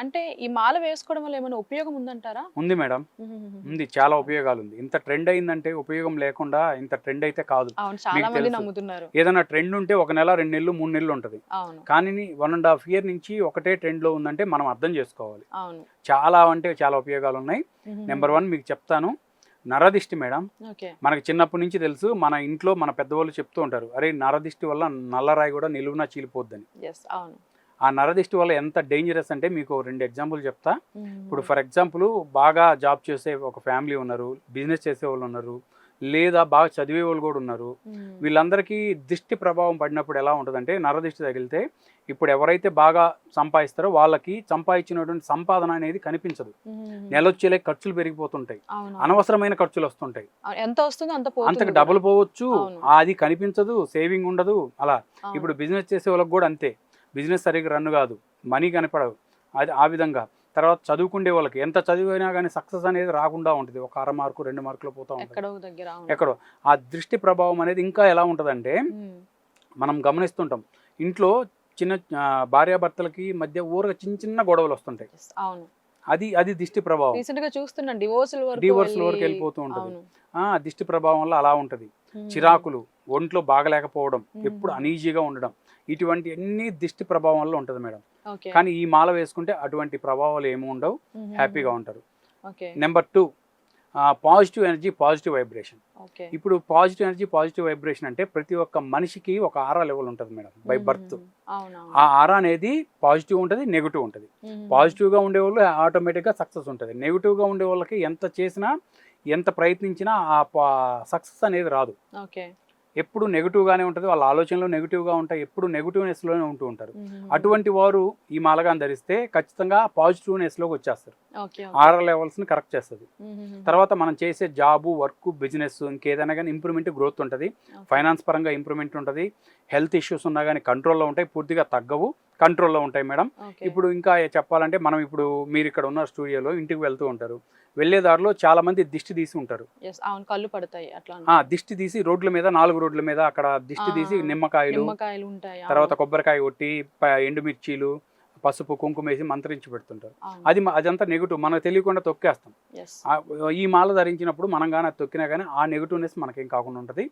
అంటే ఈ మాల వేసుకోవడం వల్ల ఏమైనా ఉపయోగం ఉందంటారా? ఉంది మేడం. ఉంది. చాలా ఉపయోగాలు ఉంది. ఇంత ట్రెండ్ అయిందంటే ఉపయోగం లేకుండా ఇంత ట్రెండ్ అయితే కాదు. అవును. చాలా మంది నమ్ముతున్నారు. ఏదైనా ట్రెండ్ ఉంటే 1 నెల, 2 నెలలు, 3 నెలలు ఉంటది. అవును. కానీ 1.5 ఇయర్ నుంచి ఒకటే ట్రెండ్ లో ఉందంటే మనం అర్థం చేసుకోవాలి. అవును. చాలా అంటే చాలా ఉపయోగాలు ఉన్నాయి. నెంబర్ 1 మీకు చెప్తాను. నరదిష్టి మేడం. ఓకే. మనకి చిన్నప్పటి నుంచి తెలుసు. మన ఇంట్లో మన పెద్దవాళ్ళు చెప్తూ ఉంటారు. అరే నరదిష్టి వల్ల నల్లరాయి కూడా నిలువునా చీలిపోద్దని. యెస్. అవును. ఆ నరదిష్టి వల్ల ఎంత డేంజరస్ అంటే మీకు 2 ఎగ్జాంపుల్ చెప్తా. ఇప్పుడు ఫర్ ఎగ్జాంపుల్ బాగా జాబ్ చేసే ఒక ఫ్యామిలీ ఉన్నారు, బిజినెస్ చేసే వాళ్ళు ఉన్నారు, లేదా బాగా చదివే వాళ్ళు కూడా ఉన్నారు. వీళ్ళందరికీ దిష్టి ప్రభావం పడినప్పుడు ఎలా ఉంటుందంటే నరదిష్టి తగిలితే ఇప్పుడు ఎవరైతే బాగా సంపాదిస్తారో వాళ్ళకి సంపాదించినటువంటి సంపాదన అనేది కనిపించదు. నెలొచ్చేలే ఖర్చులు పెరిగిపోతుంటాయి, అనవసరమైన ఖర్చులు వస్తుంటాయి. ఎంత వస్తుందో అంతకు డబుల్ పోవచ్చు, అది కనిపించదు, సేవింగ్ ఉండదు. అలా ఇప్పుడు బిజినెస్ చేసే వాళ్ళకి కూడా అంతే. బిజినెస్ సరిగ్గా రన్ కాదు, మనీ కనపడవు. అది ఆ విధంగా. తర్వాత చదువుకునే వాళ్ళకి ఎంత చదివైనా కానీ సక్సెస్ అనేది రాకుండా ఉంటుంది. ఒక 1 మార్కు 2 మార్కులు పోతా ఉంటుంది ఎక్కడో. ఆ దృష్టి ప్రభావం అనేది ఇంకా ఎలా ఉంటుందంటే మనం గమనిస్తుంటాం ఇంట్లో చిన్న భార్యాభర్తలకి మధ్య ఊరగా చిన్న గొడవలు వస్తుంటాయి. అది దిష్టి ప్రభావం. డివోర్స్ వరకు వెళ్ళిపోతూ ఉంటుంది. దిష్టి ప్రభావం వల్ల అలా ఉంటుంది. చిరాకులు, ఒంట్లో బాగలేకపోవడం, ఎప్పుడు అనీజీగా ఉండడం, ఇటువంటి అన్ని దిష్టి ప్రభావం వల్ల ఉంటుంది మేడం. కానీ ఈ మాల వేసుకుంటే అటువంటి ప్రభావాలు ఏమి ఉండవు, హ్యాపీగా ఉంటారు. Number 2 positive energy, positive vibration. ఇప్పుడు పాజిటివ్ ఎనర్జీ, పాజిటివ్ వైబ్రేషన్ అంటే ప్రతి ఒక్క మనిషికి ఒక ఆరా లెవెల్ ఉంటుంది మేడం బై బర్త్. ఆ ఆరా అనేది పాజిటివ్ ఉంటుంది, నెగిటివ్ ఉంటుంది. పాజిటివ్గా ఉండేవాళ్ళు ఆటోమేటిక్గా సక్సెస్ ఉంటుంది. నెగిటివ్గా ఉండే వాళ్ళకి ఎంత చేసినా ఎంత ప్రయత్నించినా ఆ సక్సెస్ అనేది రాదు. ఎప్పుడు నెగిటివ్గానే ఉంటుంది, వాళ్ళ ఆలోచనలు నెగిటివ్గా ఉంటాయి, ఎప్పుడు నెగిటివ్నెస్లోనే ఉంటూ ఉంటారు. అటువంటి వారు ఈ మాలగాన్ని ధరిస్తే ఖచ్చితంగా పాజిటివ్నెస్లోకి వచ్చేస్తారు. ఆర్ లెవెల్స్ని కరెక్ట్ చేస్తుంది. తర్వాత మనం చేసే జాబు, వర్క్, బిజినెస్ ఇంకేదైనా కానీ ఇంప్రూవ్మెంట్, గ్రోత్ ఉంటుంది. ఫైనాన్స్ పరంగా ఇంప్రూవ్మెంట్ ఉంటుంది. హెల్త్ ఇష్యూస్ ఉన్నా కానీ కంట్రోల్లో ఉంటాయి, పూర్తిగా తగ్గవు, కంట్రోల్లో ఉంటాయి మేడం. ఇప్పుడు ఇంకా చెప్పాలంటే మనం ఇప్పుడు మీరు ఇక్కడ ఉన్న స్టూడియోలో ఇంటికి వెళ్తూ ఉంటారు, వెళ్లే దారిలో చాలా మంది దిష్టి తీసి ఉంటారు. కళ్ళు పడతాయి. దిష్టి తీసి రోడ్ల మీద, 4 రోడ్ల మీద అక్కడ దిష్టి తీసి నిమ్మకాయలు, తర్వాత కొబ్బరికాయ కొట్టి, ఎండుమిర్చీలు, పసుపు, కుంకుమ వేసి మంత్రించి పెడుతుంటారు. అదంతా నెగిటివ్, మనకు తెలియకుండా తొక్కేస్తాం. ఈ మాల ధరించినప్పుడు మనం కానీ అది తొక్కినా కానీ ఆ నెగిటివ్నెస్ మనకేం కాకుండా ఉంటుంది.